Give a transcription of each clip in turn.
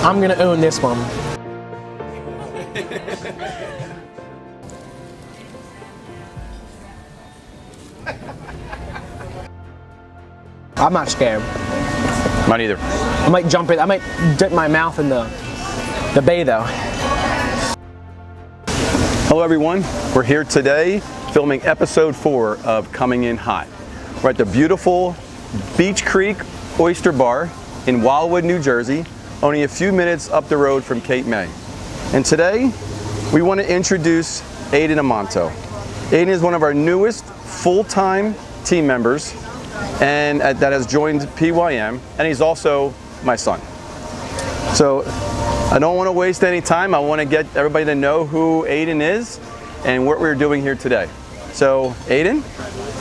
I'm gonna own this one. I'm not scared. Not either. I might jump in. I might dip my mouth in the bay though. Hello everyone. We're here today filming episode 4 of Coming In Hot. We're at the beautiful Beach Creek Oyster Bar in Wildwood, New Jersey, only a few minutes up the road from Cape May. And today we want to introduce Aidan Amanto. Aidan is one of our newest full-time team members and that has joined PYM, and he's also my son. So I don't want to waste any time. I want to get everybody to know who Aidan is and what we're doing here today. So Aidan,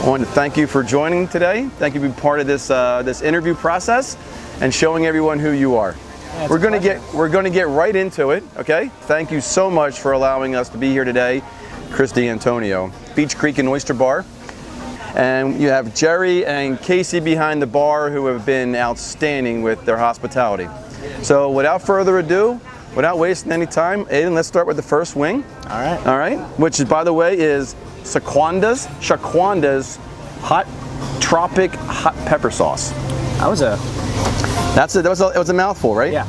I want to thank you for joining today. Thank you for being part of this this interview process and showing everyone who you are. Yeah, we're going to get right into it. Okay. Thank you so much for allowing us to be here today, Chris D'Antonio, Beach Creek and Oyster Bar. And you have Jerry and Casey behind the bar who have been outstanding with their hospitality. So without further ado, without wasting any time, Aidan, let's start with the first wing. All right. All right. Which, by the way, is Shaquanda's hot tropic hot pepper sauce. That was a. It was a mouthful, right? Yeah.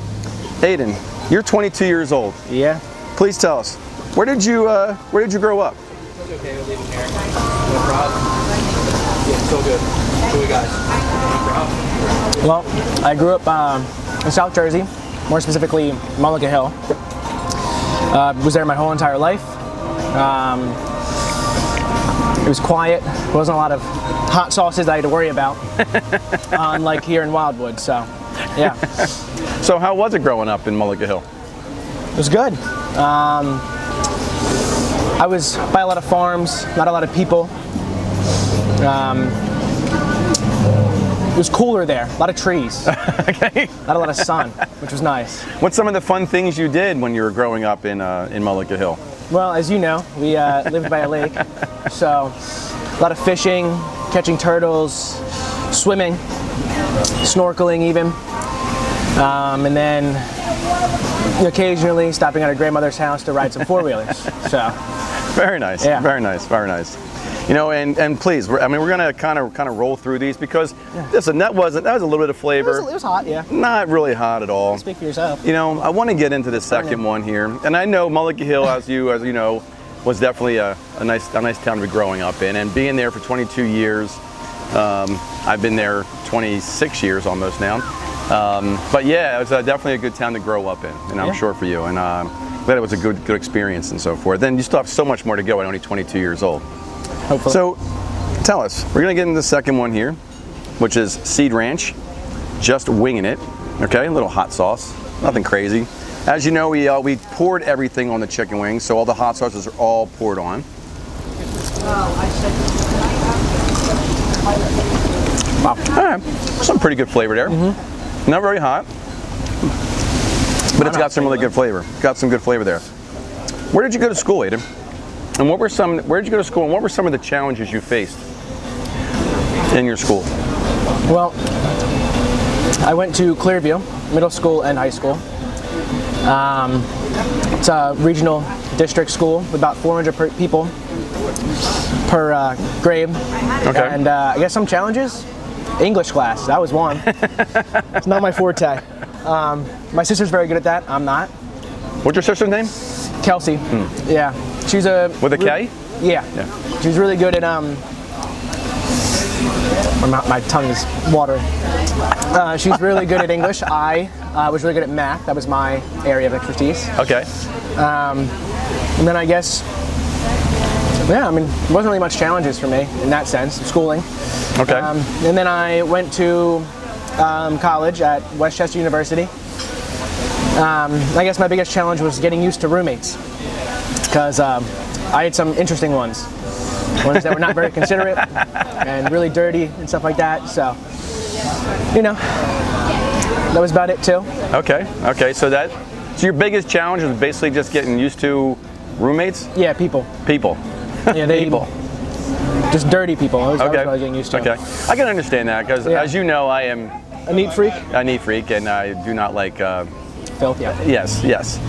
Aidan, you're 22 years old. Yeah. Please tell us, where did you grow up? It's okay with leaving here. No problem. Yeah, so good. So good, guys. No problem. Well, I grew up in South Jersey, more specifically Mulligan Hill. Was there my whole entire life. It was quiet. There wasn't a lot of hot sauces I had to worry about, unlike here in Wildwood. So, yeah. So how was it growing up in Mulligan Hill? It was good. I was by a lot of farms, not a lot of people. It was cooler there, a lot of trees. Okay. Not a lot of sun, which was nice. What's some of the fun things you did when you were growing up in Mulligan Hill? Well, as you know, we lived by a lake, so a lot of fishing, catching turtles, swimming, snorkeling even, and then occasionally stopping at our grandmother's house to ride some four-wheelers. So. Very nice. Yeah. Very nice. Very nice. You know, and please, we're gonna kind of roll through these because listen, that was a little bit of flavor. It was hot, yeah. Not really hot at all. Speak for yourself. You know, I want to get into the second one here, and I know Mulligan Hill, as you know, was definitely a nice town to be growing up in, and being there for 22 years. I've been there 26 years almost now. But yeah, it was definitely a good town to grow up in, and I'm sure for you. And glad it was a good experience and so forth. Then you still have so much more to go at only 22 years old. Hopefully. So, tell us, we're gonna get into the second one here, which is Seed Ranch, just winging it, okay? A little hot sauce, nothing crazy. As you know, we poured everything on the chicken wings, so all the hot sauces are all poured on. Wow, all right, some pretty good flavor there. Mm-hmm. Not very hot, but it's got some really good flavor. Got some good flavor there. Where did you go to school, Aidan? And where did you go to school, and what were some of the challenges you faced in your school? Well, I went to Clearview Middle School and High School. It's a regional district school with about 400 people per grade. Okay. And I guess some challenges. English class, that was one. It's not my forte. My sister's very good at that. I'm not. What's your sister's name? Kelsey. Yeah. She's a with a K? Yeah. She's really good at my tongue is watering. She's really good at English. I was really good at math. That was my area of expertise. Okay. And then I guess, yeah, I mean, there wasn't really much challenges for me in that sense, schooling. Okay. And then I went to college at Westchester University. I guess my biggest challenge was getting used to roommates, because I had some interesting ones that were not very considerate and really dirty and stuff like that. So, you know, that was about it too. Okay. So your biggest challenge was basically just getting used to roommates? Yeah, people. Yeah, people. Just dirty people. That was what I was getting used to. Okay. I can understand that because, as you know, I am a neat freak. A neat freak, and I do not like filth, yeah. Yes, yes.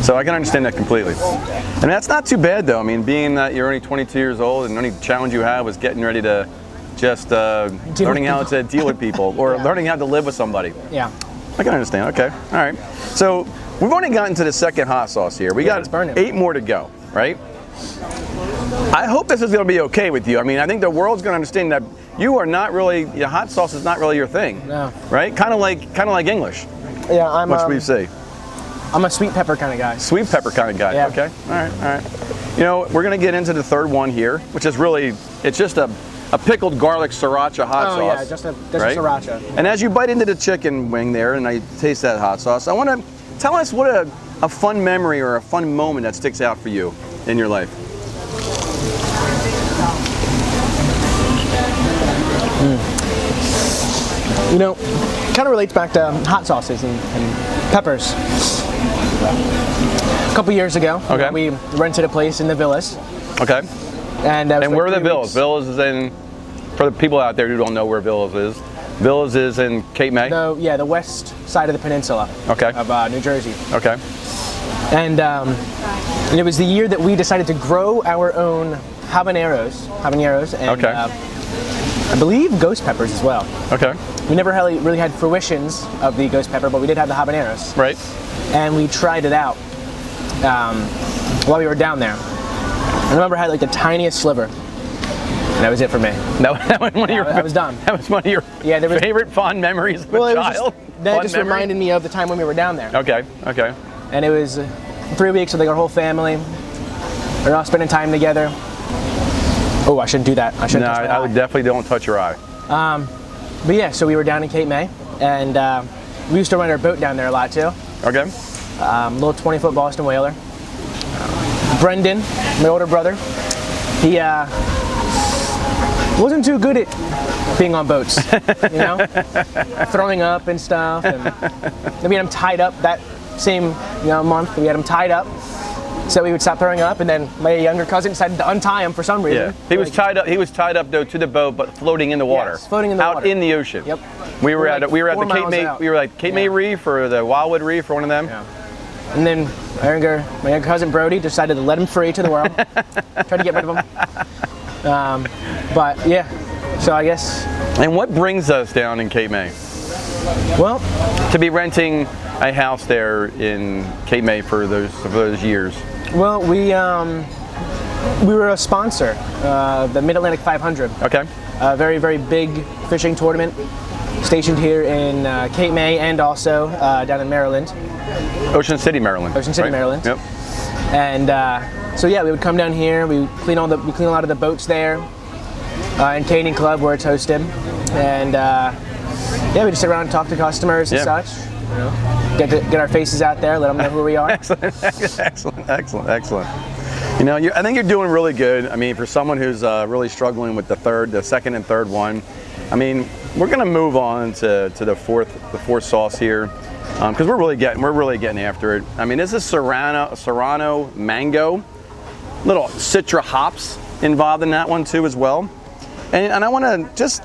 So I can understand that completely. And that's not too bad though. I mean, being that you're only 22 years old and the only challenge you have was getting ready to just learning how to deal with people or learning how to live with somebody. Yeah. I can understand. Okay. All right. So we've only gotten to the second hot sauce here. We got 8 more to go, right? I hope this is going to be okay with you. I mean, I think the world's going to understand that you are not really, hot sauce is not really your thing. No. Right? Kind of like English. Yeah, I'm. Which we say. I'm a sweet pepper kind of guy. Sweet pepper kind of guy. Yeah. Okay. All right. All right. You know, we're going to get into the third one here, which is really, it's just a pickled garlic sriracha hot sauce. Oh yeah, just a sriracha. And as you bite into the chicken wing there, and I taste that hot sauce, I want to tell us what a fun memory or a fun moment that sticks out for you in your life. You know, kind of relates back to hot sauces and peppers. A couple years ago, Okay. we rented a place in the Villas. Okay. And where are the Villas? Villas is in, for the people out there who don't know where Villas is, Villas is in Cape May? The west side of the peninsula Okay. of New Jersey. Okay. And it was the year that we decided to grow our own habaneros, and Okay. I believe ghost peppers as well. Okay. We never really had fruitions of the ghost pepper, but we did have the habaneros. Right. And we tried it out while we were down there. I remember I had like the tiniest sliver, and that was it for me. That was one of your. I was done. That was one of your favorite fond memories of a child. That just reminded me of the time when we were down there. Okay. Okay. And it was 3 weeks with like our whole family. We're all spending time together. Oh, I shouldn't do that. I shouldn't. No, I would definitely don't touch your eye. But yeah, so we were down in Cape May, and we used to rent our boat down there a lot too. Okay. Little 20-foot Boston whaler. Brendan, my older brother, he wasn't too good at being on boats, you know, throwing up and stuff. And then we had him tied up that same month. We had him tied up, so he would stop throwing up. And then my younger cousin decided to untie him for some reason. Yeah, he was tied up. He was tied up though to the boat, but floating in the water. Yes, floating in the water. Out in the ocean. Yep. We were at like the Cape May. out. We were at Cape May Reef or the Wildwood Reef or one of them. Yeah. And then my younger cousin Brody decided to let him free to the world. Tried to get rid of him. But yeah, so I guess. And what brings us down in Cape May? Well, to be renting a house there in Cape May for those years. Well, we were a sponsor, the Mid-Atlantic 500. Okay. A very, very big fishing tournament stationed here in Cape May and also down in Maryland. Ocean City, Maryland. Ocean City, right? Maryland. Yep. And so yeah, we would come down here. We clean a lot of the boats there in Canning Club where it's hosted, and yeah, we just sit around and talk to customers and such. You know, get our faces out there, let them know who we are. Excellent. You know, I think you're doing really good. I mean, for someone who's really struggling with the second and third one, I mean, we're gonna move on to the fourth sauce here, because we're really getting after it. I mean, this is Serrano mango, little citra hops involved in that one too as well. And I want to just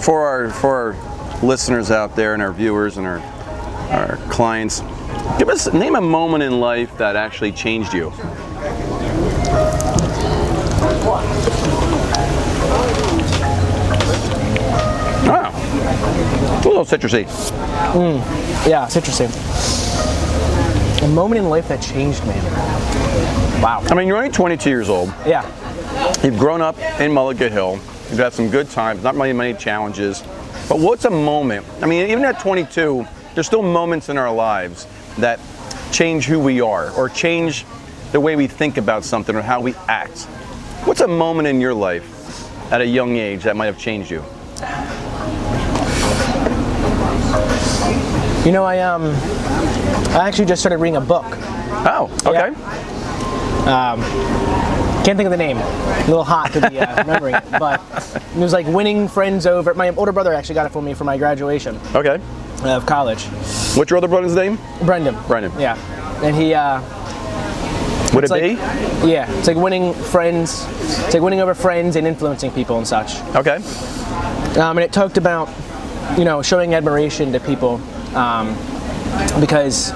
for our listeners out there and our viewers and our clients, name a moment in life that actually changed you. Oh, a little citrusy. Yeah, citrusy. A moment in life that changed me. Wow. I mean, you're only 22 years old. Yeah. You've grown up in Mulligan Hill. You've had some good times, not really many challenges. But what's a moment? I mean, even at 22, there's still moments in our lives that change who we are or change the way we think about something or how we act. What's a moment in your life at a young age that might have changed you? You know, I actually just started reading a book. Oh, okay. Can't think of the name. A little hot to be remembering it, but it was like winning friends over. My older brother actually got it for me for my graduation Okay. of college. What's your other brother's name? Brendan. Yeah. And he. Would it like, be? Yeah, it's like winning friends. It's like winning over friends and influencing people and such. Okay. And it talked about, showing admiration to people, because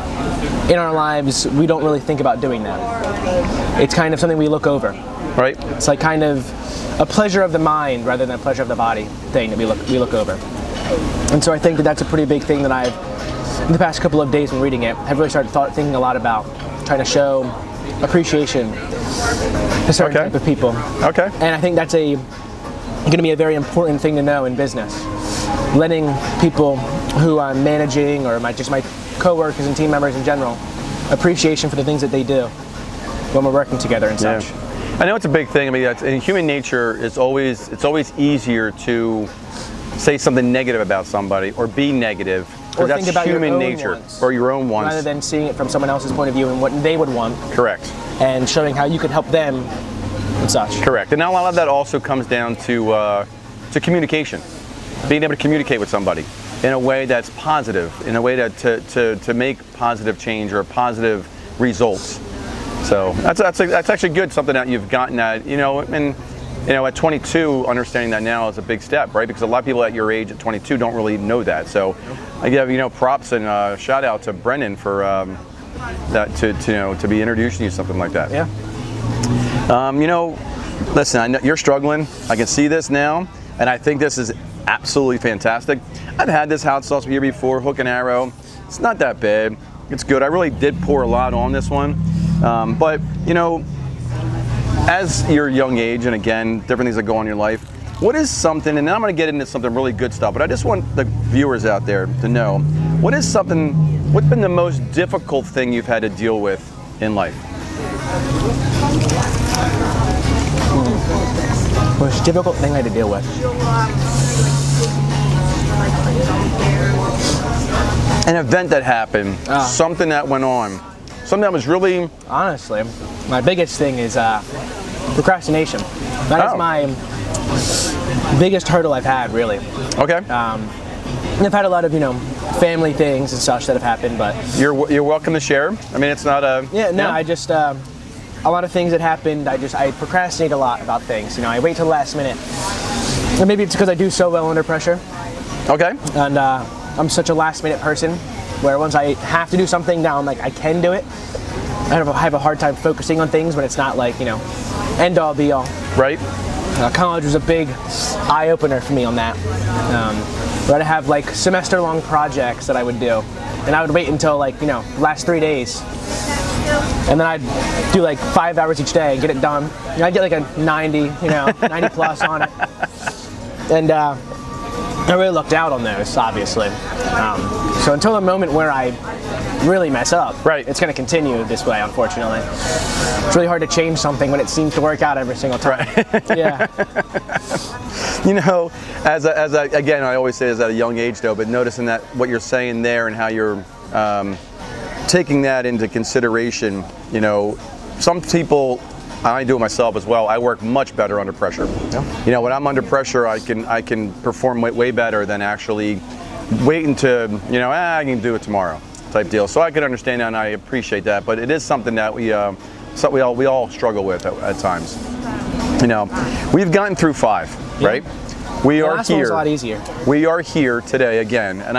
in our lives, we don't really think about doing that. It's kind of something we look over. Right. It's like kind of a pleasure of the mind rather than a pleasure of the body thing that we look over. And so I think that that's a pretty big thing that I've, in the past couple of days when reading it, have really started thinking a lot about, trying to show appreciation to certain type of people. Okay. And I think that's going to be a very important thing to know in business. Letting people who I'm managing or my coworkers and team members in general, appreciation for the things that they do when we're working together and such. I know it's a big thing. I mean, in human nature, it's always easier to say something negative about somebody or be negative. Or that's think about human your own nature, wants, or your own wants. rather than seeing it from someone else's point of view and what they would want. Correct. And showing how you could help them and such. Correct. And now a lot of that also comes down to communication. Being able to communicate with somebody in a way that's positive, in a way that to make positive change or positive results. So that's actually good, something that you've gotten at, and at 22, understanding that now is a big step, right? Because a lot of people at your age at 22 don't really know that. So I give props and shout out to Brendan for that to be introducing you to something like that. Yeah. Listen, I know you're struggling. I can see this now, and I think this is absolutely fantastic. I've had this hot sauce here before, Hook and Arrow. It's not that bad. It's good. I really did pour a lot on this one, but as your young age, and again, different things that go on in your life, what is something, and then I'm going to get into some really good stuff, but I just want the viewers out there to know, what's been the most difficult thing you've had to deal with in life? Most difficult thing I had to deal with. An event that happened, something that went on, something that was really... Honestly, my biggest thing is procrastination. That is my biggest hurdle I've had, really. Okay. I've had a lot of, family things and such that have happened, but... You're welcome to share. I mean, it's not a... Yeah, no, I just... a lot of things that happened, I procrastinate a lot about things. I wait till the last minute. And maybe it's because I do so well under pressure. Okay. And I'm such a last minute person, where once I have to do something, now I'm like, I can do it. I have a hard time focusing on things when it's not like, end all be all. Right. College was a big eye opener for me on that. Where I'd have like semester long projects that I would do, and I would wait until like, last 3 days. And then I'd do like 5 hours each day and get it done. I'd get like a 90, 90 plus on it. And I really lucked out on those, obviously. So until the moment where I really mess up, right, it's going to continue this way, unfortunately. It's really hard to change something when it seems to work out every single time. Right. Yeah. Again, I always say this at a young age though, but noticing that what you're saying there and how you're taking that into consideration, some people, I do it myself as well, I work much better under pressure. Yeah. When I'm under pressure, I can perform way better than actually waiting to, I can do it tomorrow type deal. So I can understand that and I appreciate that, but it is something that we all struggle with at times. We've gotten through 5, right? We are last here. one's a lot easier. We are here today again, and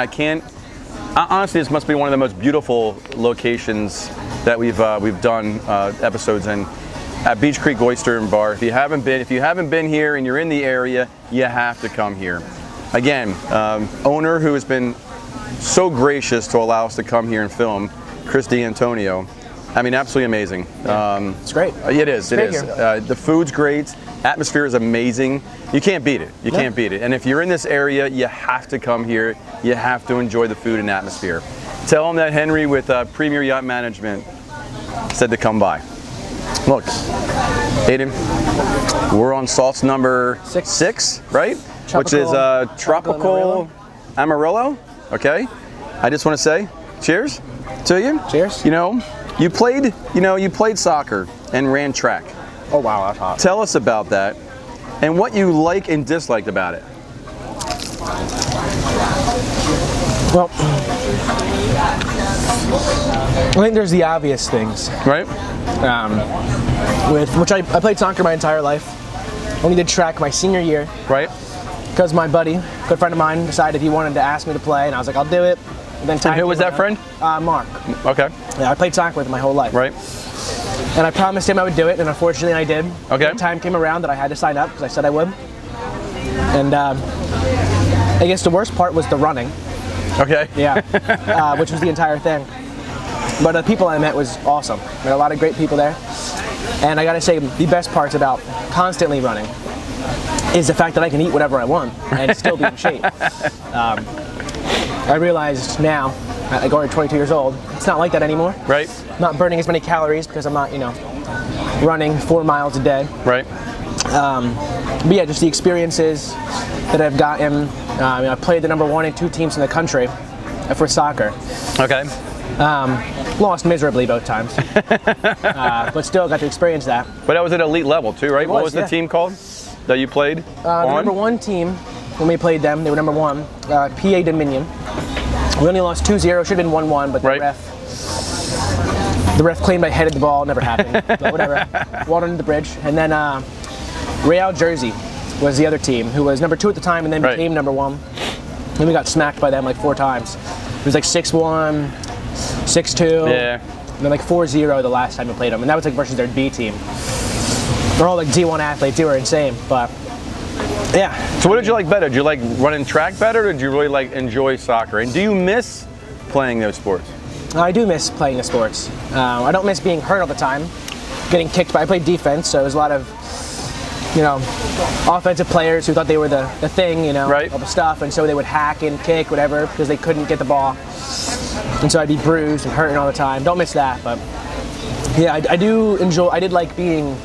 honestly, this must be one of the most beautiful locations that we've done episodes in, at Beach Creek Oyster and Bar. If you haven't been here and you're in the area, you have to come here. Again, owner who has been so gracious to allow us to come here and film, Chris D'Antonio. I mean, absolutely amazing. It's great. It is. The food's great. Atmosphere is amazing. You can't beat it. You can't beat it. And if you're in this area, you have to come here. You have to enjoy the food and atmosphere. Tell them that Henry with Premier Yacht Management said to come by. Look, Aidan, we're on sauce number 6, right? Which is Tropical Amarillo. Okay. I just want to say, cheers to you. Cheers. You played soccer and ran track. Oh wow, that's hot. Tell us about that and what you like and disliked about it. Well, I think there's the obvious things. Right. I played soccer my entire life. Only did track my senior year. Right. Because my buddy, good friend of mine, decided he wanted to ask me to play, and I was like, I'll do it. And then And time who was came that around. friend? Mark. Okay. Yeah, I played soccer with him my whole life. Right. And I promised him I would do it, and unfortunately I did. Okay. The time came around that I had to sign up because I said I would. And I guess the worst part was the running. Okay. Yeah, which was the entire thing. But the people I met was awesome. There were a lot of great people there. And I gotta say, the best parts about constantly running is the fact that I can eat whatever I want and still be in shape. I realized now, at like already 22 years old, it's not like that anymore. Right. I'm not burning as many calories because I'm not, running 4 miles a day. Right. But yeah, just the experiences that I've gotten. I played the #1 and 2 teams in the country for soccer. Okay. Lost miserably both times, but still got to experience that. But that was at elite level too, right? What was the yeah. team called that you played The on? #1 team, when we played them, they were #1, PYM. We only lost 2-0, should have been 1-1, but Right. the ref claimed I headed the ball, never happened, but whatever. Water under the bridge. And then Real Jersey was the other team, who was #2 at the time and then Right. became #1. And we got smacked by them like 4 times. It was like 6-1, 6-2, Yeah. and then like 4-0 the last time we played them. And that was like versus their B team. They're all like D1 athletes, they were insane, but yeah. So what did you like better? Did you like running track better, or did you really like enjoy soccer? And do you miss playing those sports? I do miss playing the sports. I don't miss being hurt all the time, getting kicked by. I played defense, so it was a lot of, offensive players who thought they were the thing, Right. all the stuff, and so they would hack and kick, whatever, because they couldn't get the ball. And so I'd be bruised and hurting all the time. Don't miss that, but yeah, I did like being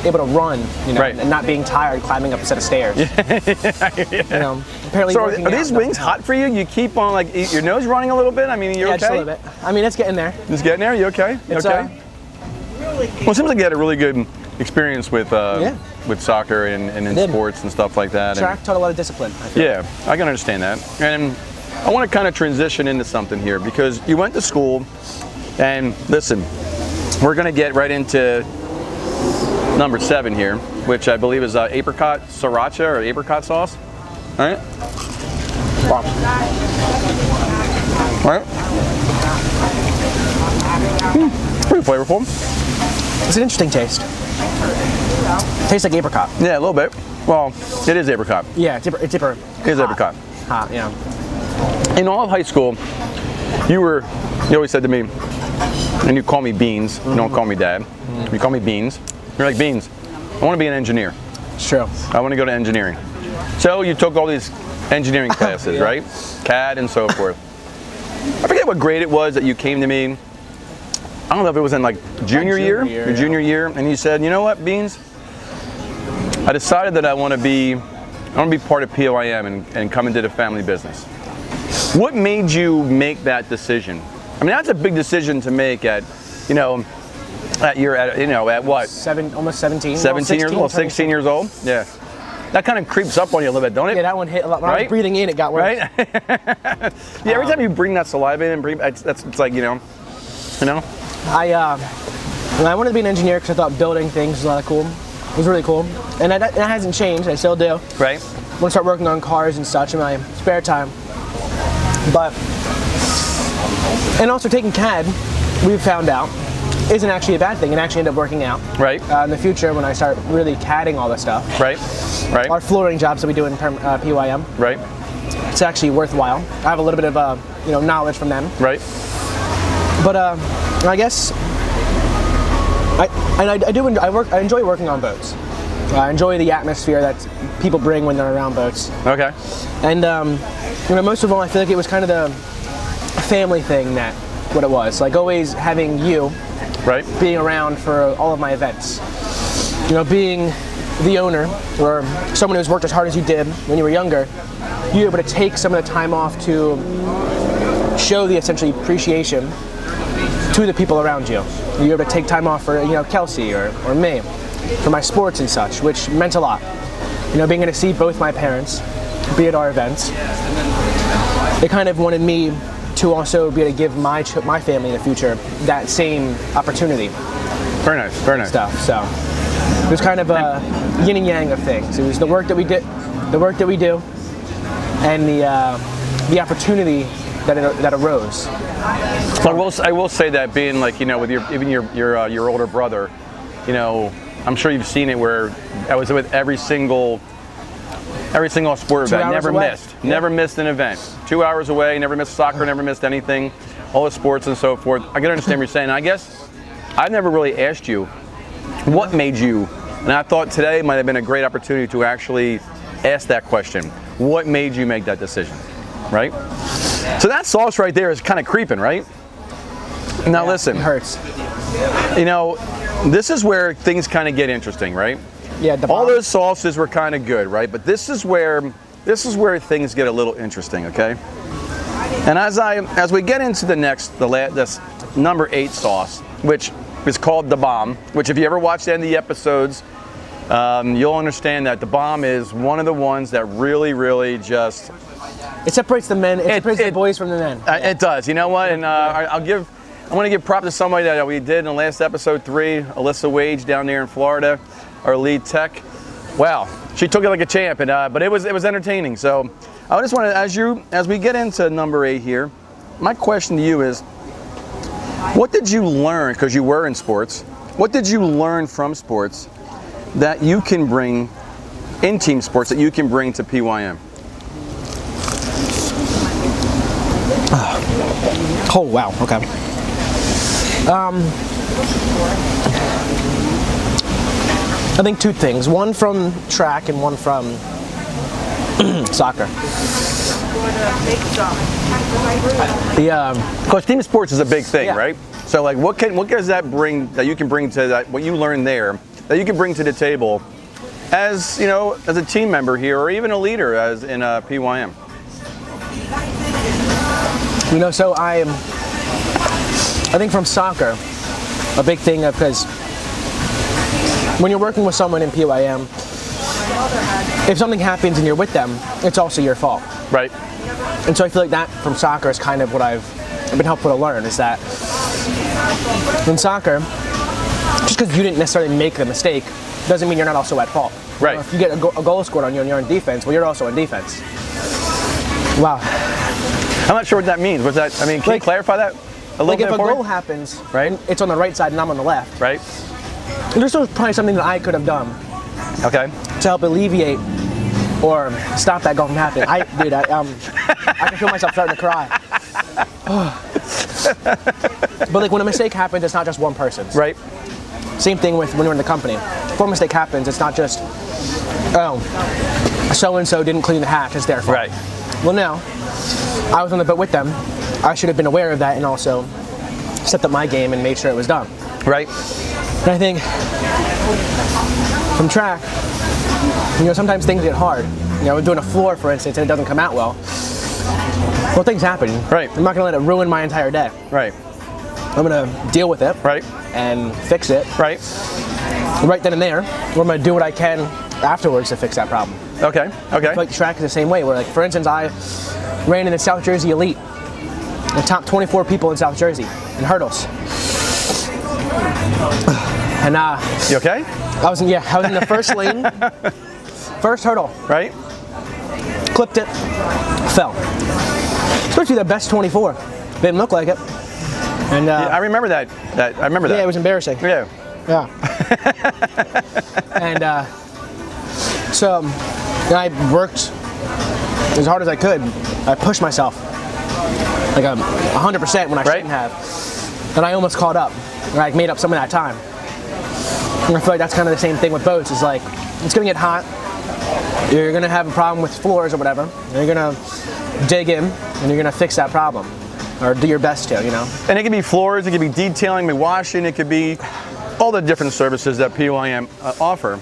able to run, Right. and not being tired climbing up a set of stairs. Apparently. So working are out these doesn't wings help. hot for you? You keep on like your nose running a little bit? I mean, you're Yeah, okay? just a little bit. I mean, it's getting there. Just getting there? You okay? You It's, okay? Well, it seems like you had a really good experience with soccer and in did. sports and stuff like that. And- Track taught a lot of discipline. I feel. yeah, I can understand that. And I want to kind of transition into something here because you went to school, and listen, we're going to get right into number 7 here, which I believe is apricot sriracha or apricot sauce. All right. Wow. All right. Pretty flavorful. It's an interesting taste. Tastes like apricot. Yeah, a little bit. Well, it is apricot. Yeah, it's It is apricot. Hot, yeah. In all of high school, you always said to me, and you call me Beans, you don't call me Dad, you call me Beans. You're like, Beans, I want to be an engineer. It's true. I want to go to engineering. So you took all these engineering classes, Yeah. right? CAD and so forth. I forget what grade it was that you came to me. I don't know if it was in like junior year, yeah. junior year, and you said, you know what, Beans? I decided that I want to be part of PYM and come into the family business. What made you make that decision? I mean, that's a big decision to make at what? Almost 17. 17 years old, 16 turning years old? Yeah. That kind of creeps up on you a little bit, don't it? Yeah, that one hit a lot. When I Right? was breathing in, it got worse. Right? Yeah, every time you bring that saliva in, it's like, I wanted to be an engineer because I thought building things was a lot of cool. It was really cool. And that hasn't changed. I still do. right? I want to start working on cars and such in my spare time. And also taking CAD, we've found out, isn't actually a bad thing. It actually ended up working out. Right. In the future, when I start really CADing all this stuff, Right. Right. our flooring jobs that we do in PYM, Right. it's actually worthwhile. I have a little bit of knowledge from them. Right. But I guess I enjoy working on boats. I enjoy the atmosphere that people bring when they're around boats. Okay. And most of all, I feel like it was kind of the family thing what it was. Like always having you Right. being around for all of my events. Being the owner or someone who's worked as hard as you did when you were younger, you're able to take some of the time off to show the essentially appreciation to the people around you. You're able to take time off for Kelsey or me for my sports and such, which meant a lot. Being able to see both my parents be at our events, they kind of wanted me to also be able to give my family in the future that same opportunity. Very nice. Very nice. Stuff. So it was kind of a yin and yang of things. It was the work that we do, and the opportunity that arose. I will say that being like, you know, with your older brother, you know, I'm sure you've seen it where I was with every single sport event. Never missed an event. 2 hours away, never missed soccer, never missed anything, all the sports and so forth. I can understand what you're saying. I guess I've never really asked you what made you, and I thought today might have been a great opportunity to actually ask that question. What made you make that decision, right? So that sauce right there is kind of creeping, right? Now listen, It hurts. you know, this is where things kind of get interesting, right? Yeah, All those sauces were kind of good, right? But this is where things get a little interesting, okay? And as we get into this number 8 sauce, which is called the bomb, which if you ever watched any of the episodes, you'll understand that the bomb is one of the ones that really just It separates the men. It separates the boys from the men. It does. You know what? And I want to give props to somebody that we did in the last episode 3, Alyssa Wage down there in Florida, our lead tech. Wow, she took it like a champ, and but it was entertaining. So I just want to, as we get into number 8 here, my question to you is, what did you learn, because you were in sports, what did you learn from sports that you can bring in team sports that you can bring to PYM? Oh wow. Okay. I think 2 things. One from track and one from soccer. Because team sports is a big thing, Yeah. right? So like, what does that bring that you can bring to that? What you learned there that you can bring to the table, as you know, as a team member here, or even a leader as in PYM. You know, so I think from soccer, a big thing because when you're working with someone in PYM, if something happens and you're with them, it's also your fault. Right. And so I feel like that from soccer is kind of what I've been helpful to learn, is that in soccer, just because you didn't necessarily make the mistake doesn't mean you're not also at fault. Right. If you get a goal scored on you and you're in defense, well, you're also in defense. Wow. I'm not sure what that means. What's that? I mean, can you clarify that a little Like bit if a for me? goal happens, Right. and it's on the right side and I'm on the left, Right. there's still probably something that I could have done Okay. to help alleviate or stop that goal from happening. I can feel myself starting to cry. But like when a mistake happens, it's not just one person's. Right. Same thing with when you're in the company. Before a mistake happens, it's not just, oh, so-and-so didn't clean the hatch, it's their fault. Right. Well, now, I was on the boat with them. I should have been aware of that and also stepped up my game and made sure it was done. Right. And I think from track, you know, sometimes things get hard. You know, we're doing a floor, for instance, and it doesn't come out well. Well, things happen. Right. I'm not gonna let it ruin my entire day. Right. I'm gonna deal with it. Right. And fix it. Right. Right then and there. Or I'm gonna do what I can afterwards to fix that problem. Okay. I Okay. feel like the track is the same way. Where, like, for instance, I ran in the South Jersey Elite, the top 24 people in South Jersey in hurdles. And You okay? I was in the first lane, first hurdle, Right. clipped it, fell. Supposed to be the best 24. Didn't look like it. And I remember that. I remember that. yeah, it was embarrassing. Yeah. Yeah. And so I worked as hard as I could. I pushed myself like 100% when I shouldn't have. And I almost caught up. And I made up some of that time. And I feel like that's kind of the same thing with boats. It's like, it's going to get hot. You're going to have a problem with floors or whatever. You're going to dig in and you're going to fix that problem. Or do your best to, you know. And it could be floors, it could be detailing, it could be washing, it could be all the different services that PYM offer.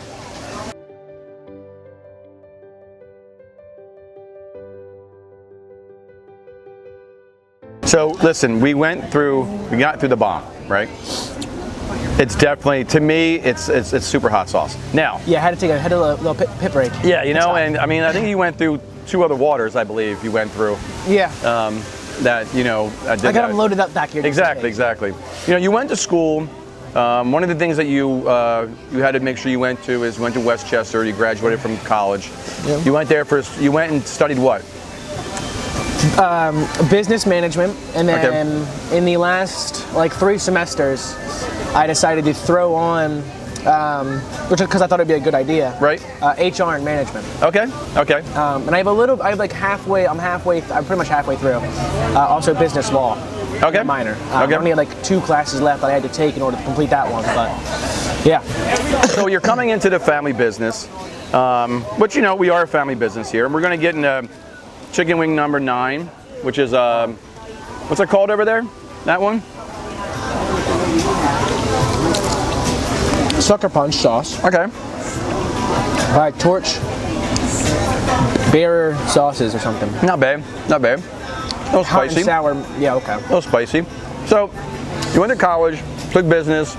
So listen, we got through the bomb, right? It's definitely, to me, it's super hot sauce. Now. Yeah, I had to take a little pit break. Yeah, you know, and I mean, I think you went through 2 other waters, I believe you went through. Yeah. That, you know, I got them loaded up back here. Exactly. You know, you went to school. One of the things that you had to make sure you went to Westchester. You graduated from college. Yeah. You went there you went and studied what? Business management, and then in the last like 3 semesters, I decided to throw on, because I thought it'd be a good idea. Right. HR and management. Okay. Okay. And I'm pretty much halfway through. Also business law. Okay. Minor. I only had like 2 classes left that I had to take in order to complete that one, but yeah. So you're coming into the family business, but you know, we are a family business here, and we're going to get into chicken wing number 9, which is, what's it called over there? That one? Sucker Punch sauce. Okay. By Torch Bearer sauces or something. Not bad. Not bad. A little Hot spicy. and sour. Yeah, okay. A little spicy. So, you went to college, took business,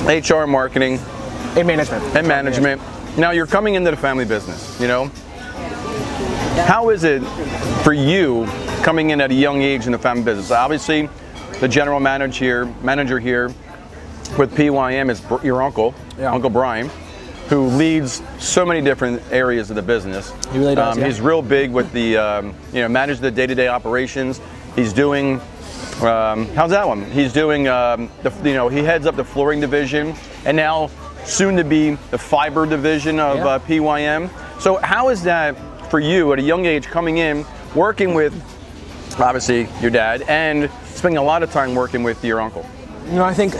HR, marketing, And management. and management. Now you're coming into the family business, you know? How is it for you coming in at a young age in the family business? Obviously, the general manager here with PYM is your uncle, Yeah. Uncle Brian, who leads so many different areas of the business. He really does, yeah. He's real big with the, manage the day-to-day operations. He's doing, how's that one? He's doing, he heads up the flooring division, and now soon to be the fiber division of PYM. So how is that for you at a young age coming in, working with, obviously, your dad, and spending a lot of time working with your uncle? You know, I think,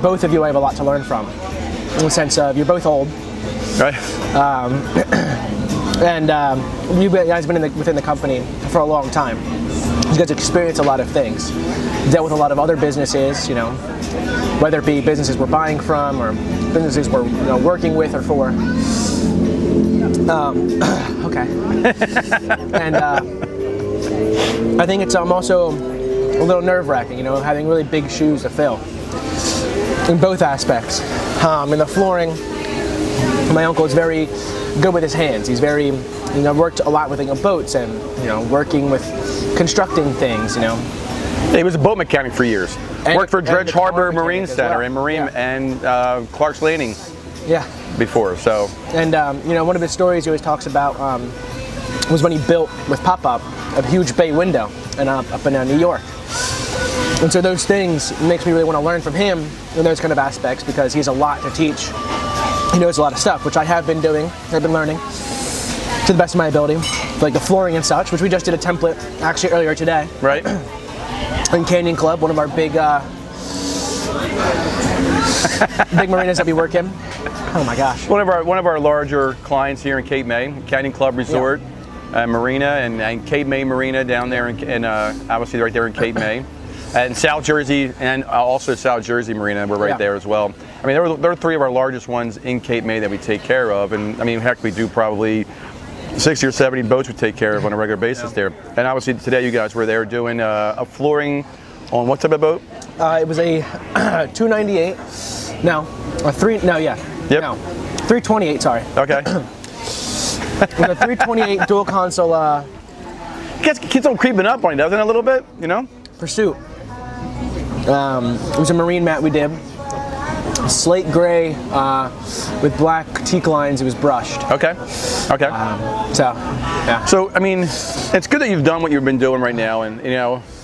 both of you I have a lot to learn from. In the sense of, you're both old. Right. And you guys have been within the company for a long time. You guys experience a lot of things. Dealt with a lot of other businesses, whether it be businesses we're buying from or businesses we're working with or for. Okay. And I think it's also a little nerve-wracking, having really big shoes to fill in both aspects. In the flooring, my uncle is very good with his hands. He's very, worked a lot with boats and, working with constructing things, He was a boat mechanic for years. Worked for Dredge Harbor Marine Center and and Clark's Landing. Yeah. Before, so. And, one of his stories he always talks about was when he built with Pop-Up a huge bay window up in New York. And so those things makes me really want to learn from him in those kind of aspects, because he has a lot to teach. He knows a lot of stuff, which I have been doing. I've been learning to the best of my ability, like the flooring and such, which we just did a template actually earlier today. Right. In Canyon Club, one of our big big marinas that we work in. Oh my gosh. One of our larger clients here in Cape May, Canyon Club Resort, Marina, and Cape May Marina down there, and obviously right there in Cape May. And South Jersey, and also South Jersey Marina, we're right there as well. I mean, they're 3 of our largest ones in Cape May that we take care of, and I mean, heck, we do probably 60 or 70 boats we take care of on a regular basis there. And obviously today you guys were there doing a flooring on what type of boat? It was a 298. No, a 3. No, yeah. Yep. No, 328. Sorry. Okay. It was a 328 dual console. Keeps on creeping up on you, doesn't it, a little bit? Pursuit. It was a marine mat we did. Slate gray with black teak lines. It was brushed. Okay. Okay. Yeah. So, I mean, it's good that you've done what you've been doing right now, and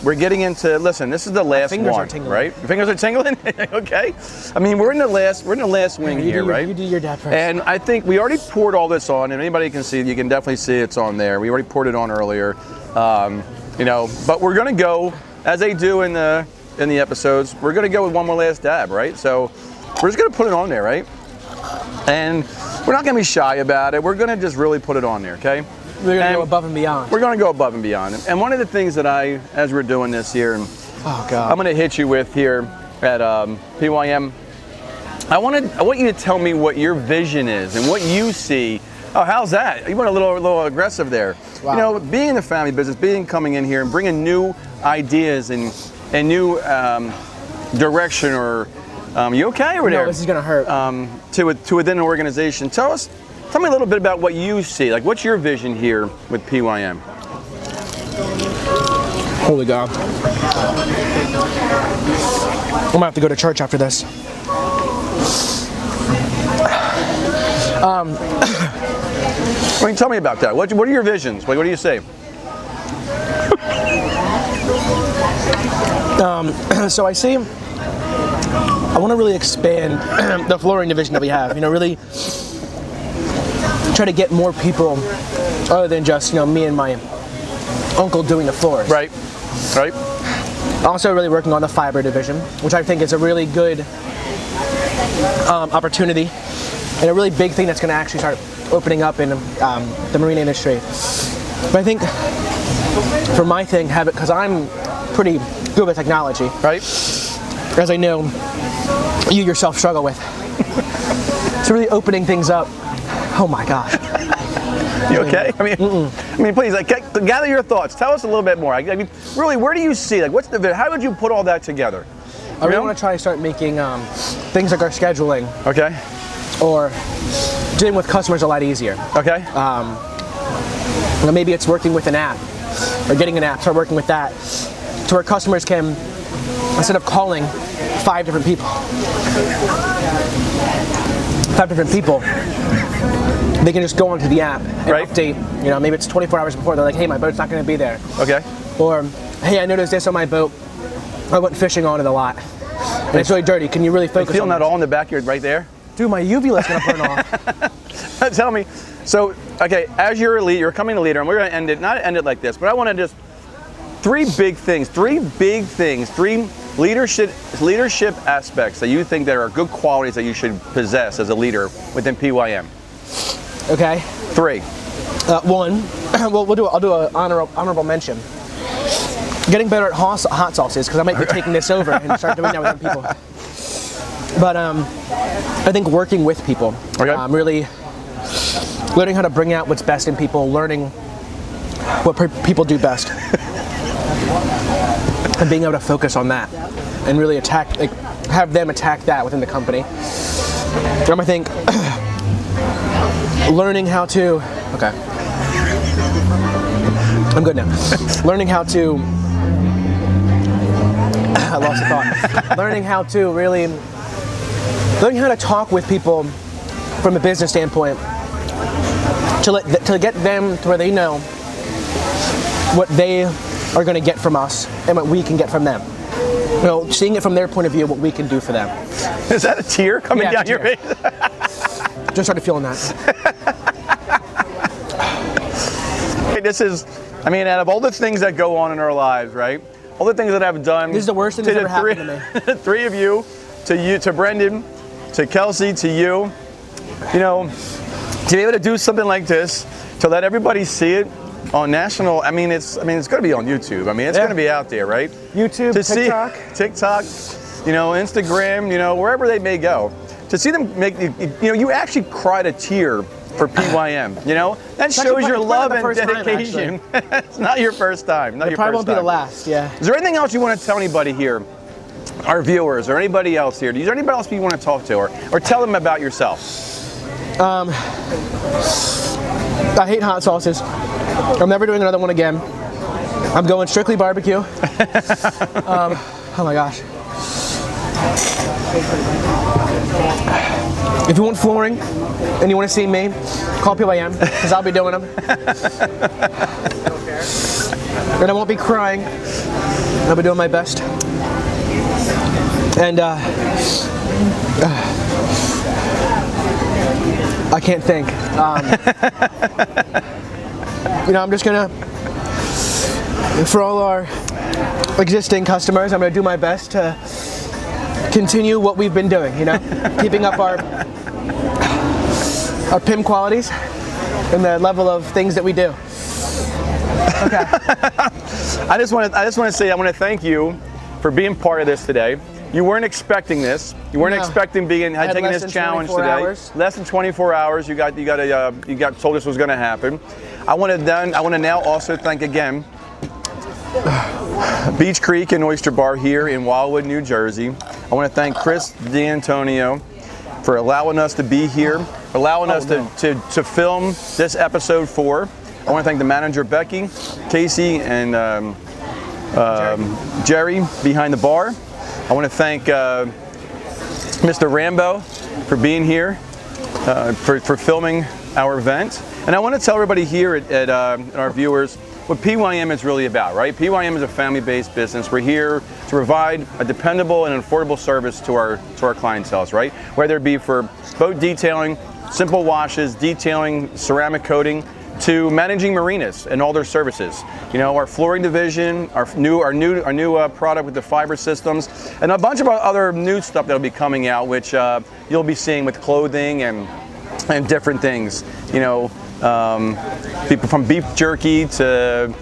we're getting into. Listen, this is the last fingers one, are tingling. right? Your fingers are tingling. Okay. I mean, we're in the last wing here, right? You do your dad first. And I think we already poured all this on, and anybody can see. You can definitely see it's on there. We already poured it on earlier. But we're gonna go as they do in the episodes. We're gonna go with one more last dab, right? So we're just gonna put it on there, right? And we're not gonna be shy about it. We're gonna just really put it on there, okay? We're gonna go above and beyond. We're gonna go above and beyond. And one of the things that as we're doing this here, and oh God, I'm gonna hit you with here at PYM. I want you to tell me what your vision is and what you see. Oh, how's that? You went a little aggressive there. Wow. Being in the family business, coming in here and bringing new ideas and new direction, or you okay over there? No, this is gonna hurt. To within an organization. Tell me a little bit about what you see. Like, what's your vision here with PYM? Holy God. I'm gonna have to go to church after this. Tell me about that. What are your visions? What do you say? So I see, I want to really expand the flooring division that we have. You know, really try to get more people other than just, you know, me and my uncle doing the floors. Right. Right. Also really working on the fiber division, which I think is a really good opportunity and a really big thing that's going to actually start opening up in the marine industry. But I think for my thing, have it, because I'm pretty good with technology, Right. as I know you yourself struggle with. So really opening things up. Oh my gosh. You okay? I mean, please, like, gather your thoughts. Tell us a little bit more. I mean, really, where do you see, like, what's the, how would you put all that together? I really want to try to start making things like our scheduling Okay. or dealing with customers a lot easier. Okay. You know, maybe it's working with an app or getting an app, start working with that to where customers can, instead of calling 5 different people, they can just go onto the app and Right. update. You know, maybe it's 24 hours before. They're like, hey, my boat's not going to be there. Okay. Or, hey, I noticed this on my boat. I went fishing on it a lot. And it's really dirty. Can you really focus Feeling on that this? all in the backyard right there? Dude, my UV light's going to burn off. Tell me. So, okay, as you're a leader, you're coming a leader, and we're going to end it, not end it like this, but I want to just, 3 leadership aspects that you think that are good qualities that you should possess as a leader within PYM. Okay. 3. One, well, I'll do an honorable mention. Getting better at hot sauces, because I might be taking this over and start doing that with other people. But I think working with people, Okay. really learning how to bring out what's best in people, learning what people do best, and being able to focus on that, and really attack, like, have them attack that within the company. I think learning how to, okay, I'm good now. Learning how to, I lost the thought. Learning how to talk with people from a business standpoint to get them to where they know what they are going to get from us and what we can get from them. You know, seeing it from their point of view, what we can do for them. Is that a tear coming Yeah, down it's a your tear. face? Just started feeling that. This is, I mean, out of all the things that go on in our lives, right? All the things that I've done. This is the worst thing that's ever happened to me. 3 of you, to Brendan, to Kelsey, to you. You know, to be able to do something like this, to let everybody see it on national. I mean, it's going to be on YouTube. I mean, it's going to be out there, right? YouTube, To TikTok. see TikTok, you know, Instagram, you know, wherever they may go. To see them make, you know, you actually cried a tear for PYM, you know? That shows your love and dedication. It's not your first time. Not It your probably first won't be the time. last, yeah. Is there anything else you want to tell anybody here, our viewers, or anybody else here? Is there anybody else you want to talk to, or tell them about yourself? I hate hot sauces. I'm never doing another one again. I'm going strictly barbecue. Oh my gosh. If you want flooring and you want to see me, call PYM, because I'll be doing them. And I won't be crying. I'll be doing my best. And I can't think. You know, I'm just gonna, for all our existing customers, I'm gonna do my best to continue what we've been doing, you know, keeping up our PIM qualities and the level of things that we do. Okay. I just want to say I want to thank you for being part of this today. You weren't expecting this. You weren't No. expecting taking less this than challenge 24 today. hours. Less than 24 hours. You got told this was going to happen. I want to now also thank again Beach Creek and Oyster Bar here in Wildwood, New Jersey. I want to thank Chris D'Antonio for allowing us to be here, allowing us to film this episode 4. I want to thank the manager Becky, Casey, and Jerry behind the bar. I want to thank Mr. Rambo for being here, for filming our event. And I want to tell everybody here and our viewers, what PYM is really about, right? PYM is a family-based business. We're here to provide a dependable and affordable service to our clientele, right? Whether it be for boat detailing, simple washes, detailing, ceramic coating, to managing marinas and all their services. You know, our flooring division, our new product with the fiber systems, and a bunch of other new stuff that'll be coming out, which you'll be seeing with clothing and different things. You know, people from beef jerky to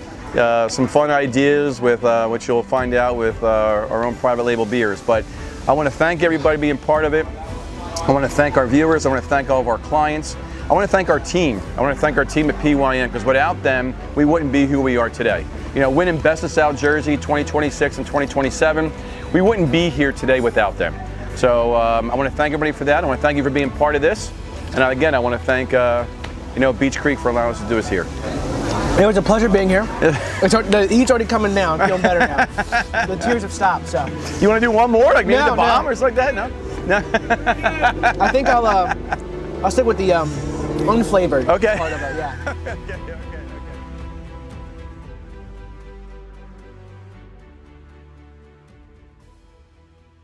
some fun ideas with which you'll find out with our own private label beers. But I want to thank everybody being part of it. I want to thank our viewers. I want to thank all of our clients. I want to thank our team. I want to thank our team at PYM, because without them, we wouldn't be who we are today. You know, winning Best of South Jersey 2026 and 2027, we wouldn't be here today without them. So I want to thank everybody for that. I want to thank you for being part of this. And again, I want to thank you know, Beach Creek for allowing us to do this here. It was a pleasure being here. The heat's already coming down. I'm feeling better now. The tears have stopped. So. You want to do one more, like maybe No, the bomb no. or something like that? No. No. I think I'll stick with the unflavored Okay. part of it. Yeah. Okay.